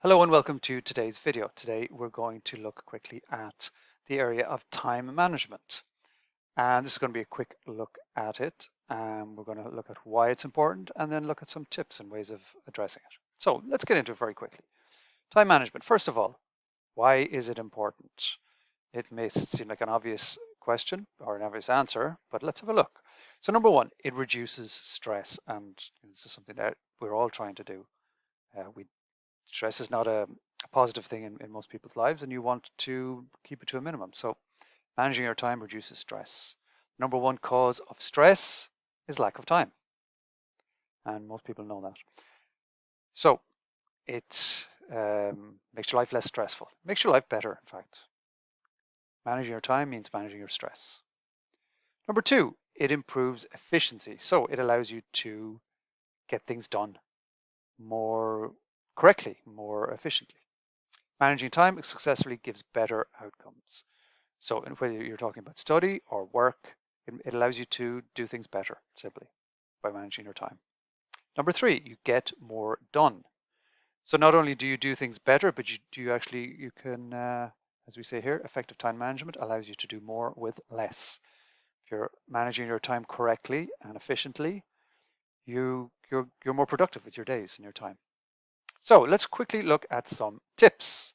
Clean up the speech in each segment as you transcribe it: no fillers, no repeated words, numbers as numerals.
Hello and welcome to today's video. Today we're going to look quickly at the area of time management. And this is going to be a quick look at it. We're going to look at why it's important and then look at some tips and ways of addressing it. So let's get into it very quickly. Time management. First of all, why is it important? It may seem like an obvious question or an obvious answer, but let's have a look. So number one, it reduces stress, and this is something that we're all trying to do. Stress is not a positive thing in most people's lives, and you want to keep it to a minimum. So managing your time reduces stress. Number one cause of stress is lack of time. And most people know that. So it makes your life less stressful. It makes your life better, in fact. Managing your time means managing your stress. Number two, it improves efficiency. So it allows you to get things done more correctly, more efficiently. Managing time successfully gives better outcomes. So whether you're talking about study or work, it allows you to do things better simply by managing your time. Number three, you get more done. So not only do you do things better, but you can, as we say here, effective time management allows you to do more with less. If you're managing your time correctly and efficiently, you're more productive with your days and your time. So let's quickly look at some tips.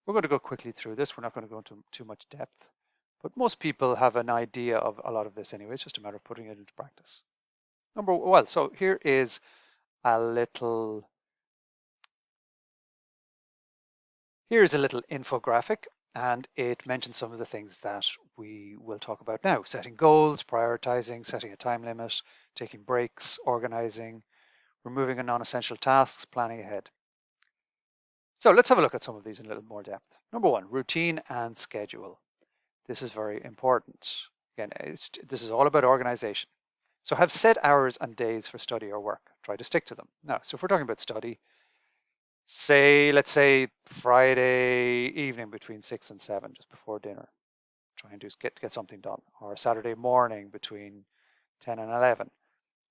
We're going to go quickly through this. We're not going to go into too much depth, but most people have an idea of a lot of this anyway. It's just a matter of putting it into practice. So here is a little infographic, and it mentions some of the things that we will talk about now: setting goals, prioritizing, setting a time limit, taking breaks, organizing, removing non-essential tasks, planning ahead. So let's have a look at some of these in a little more depth. Number one, routine and schedule. This is very important. Again, this is all about organization. So have set hours and days for study or work. Try to stick to them. Now, so if we're talking about study, let's say Friday evening between 6 and 7, just before dinner. Try and get something done. Or Saturday morning between 10 and 11.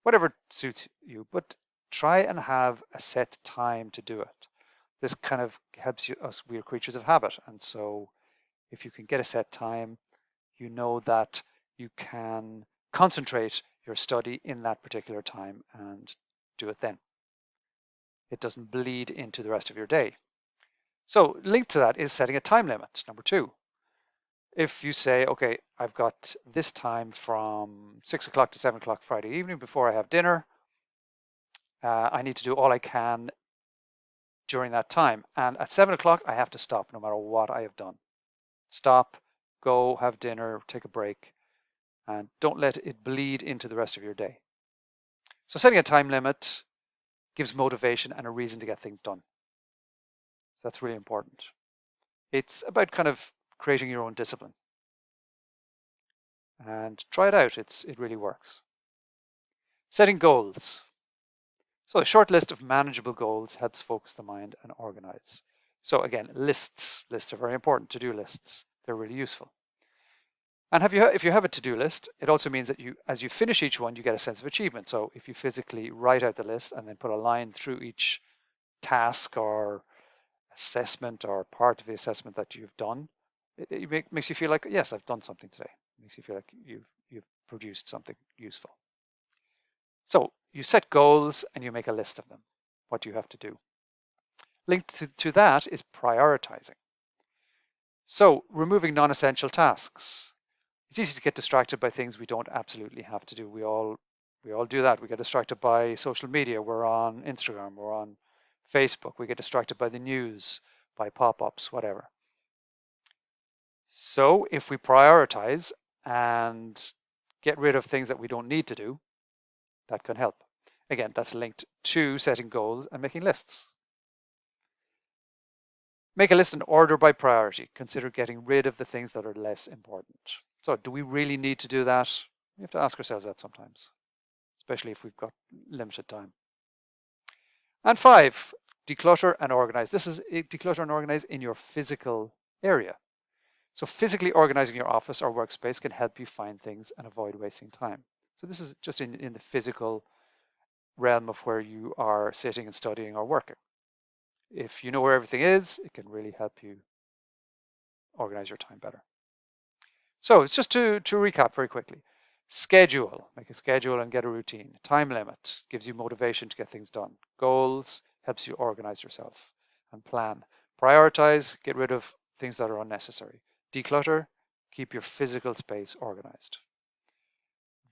Whatever suits you, but try and have a set time to do it. This kind of helps us, we're creatures of habit. And so if you can get a set time, you know that you can concentrate your study in that particular time and do it then. It doesn't bleed into the rest of your day. So linked to that is setting a time limit, number two. If you say, okay, I've got this time from 6 o'clock to 7 o'clock Friday evening before I have dinner, I need to do all I can during that time. And at 7 o'clock, I have to stop no matter what I have done. Stop, go have dinner, take a break, and don't let it bleed into the rest of your day. So setting a time limit gives motivation and a reason to get things done. That's really important. It's about kind of creating your own discipline. And try it out, it really works. Setting goals. So a short list of manageable goals helps focus the mind and organize. So again, lists. Lists are very important, to-do lists. They're really useful. And if you have a to-do list, it also means that as you finish each one, you get a sense of achievement. So if you physically write out the list and then put a line through each task or assessment or part of the assessment that you've done, it makes you feel like, yes, I've done something today. It makes you feel like you've produced something useful. So you set goals and you make a list of them, what you have to do. Linked to that is prioritizing. So removing non-essential tasks. It's easy to get distracted by things we don't absolutely have to do. We all do that. We get distracted by social media. We're on Instagram, we're on Facebook. We get distracted by the news, by pop-ups, whatever. So if we prioritize and get rid of things that we don't need to do, that can help. Again, that's linked to setting goals and making lists. Make a list in order by priority. Consider getting rid of the things that are less important. So do we really need to do that? We have to ask ourselves that sometimes, especially if we've got limited time. And 5, declutter and organize. This is declutter and organize in your physical area. So physically organizing your office or workspace can help you find things and avoid wasting time. So this is just in the physical realm of where you are sitting and studying or working. If you know where everything is, it can really help you organize your time better. So it's just to recap very quickly. Schedule, make a schedule and get a routine. Time limit gives you motivation to get things done. Goals helps you organize yourself. And plan. Prioritize, get rid of things that are unnecessary. Declutter, keep your physical space organized.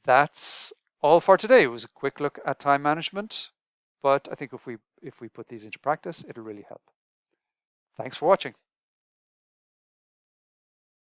That's all for today. It was a quick look at time management, but I think if we put these into practice, it'll really help. Thanks for watching.